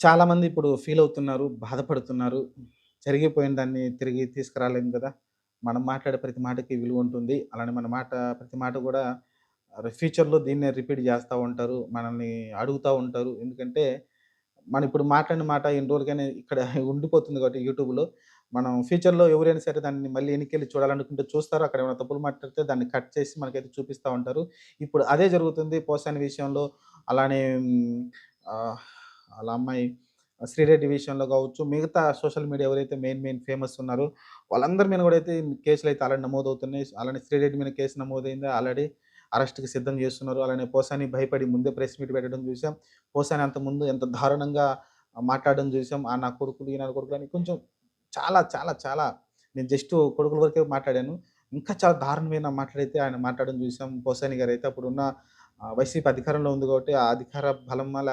చాలామంది ఇప్పుడు ఫీలవుతున్నారు, బాధపడుతున్నారు. జరిగిపోయిన దాన్ని తిరిగి తీసుకురాలేము గదా! మనం మాట్లాడే ప్రతి మాటకి విలువుంటుంది. అలానే మన మాట ప్రతి మాట గూడా ఫ్యూచర్‌లో దీన్నే రిపీట్ జేస్తా ఉంటారు. మనల్ని అడుగుతా ఉంటారు. ఎందుకంటే, మనం ఇప్పుడు మాట్లాడిన మాట ఎన్ని రోజులకైనా ఇక్కడ ఉండిపోతుంది కాబట్టి యూట్యూబ్‌లో. మనం ఫ్యూచర్‌లో ఎవరైనా సరే దాన్ని మళ్ళీ ఎనక్కెళ్ళి చూడాలనుకుంటే చూస్తారు. అక్కడ ఏమైనా తప్పులు మాట్లాడితే దాన్ని కట్ చేసి మనకైతే చూపిస్తా ఉంటారు. ఇప్పుడు అదే జరుగుతుంది పోసాని విషయంలో. అలానే ఆహ్, ఆళ్ళ అమ్మాయి శ్రీరెడ్డి విషయంలో గావచ్చు, మిగతా సోషల్ మీడియా ఎవరైతే మెయిన్ ఫేమస్ ఉన్నారో వాళ్ళందరి మీద గూడా అయితే కేసులైతే ఆల్రెడీ నమోదవుతున్నాయి. అలానే శ్రీరెడ్డి మీద కేసు నమోదైంది. ఆల్రెడీ అరెస్ట్‌కి సిద్ధం జేస్తున్నారు. అలానే పోసాని భయపడి ముందే ప్రెస్ మీట్ పెట్టడం జూసాం. పోసాని అంతకుముందు ఎంత దారుణంగా మాట్లాడడం జూసాం. నా కొడుకులు, ఈ నా కొడుకులు అని కొంచెం చాలా నేను జస్ట్ కొడుకుల వరకే మాట్లాడాను. ఇంకా చాలా దారుణమైన మాటలైతే ఆయన మాట్లాడడం జూసాం. పోసాని గారైతే అప్పుడున్న వైసీపీ అధికారంలో ఉంది గాబట్టి, ఆ అధికార బలం వల్ల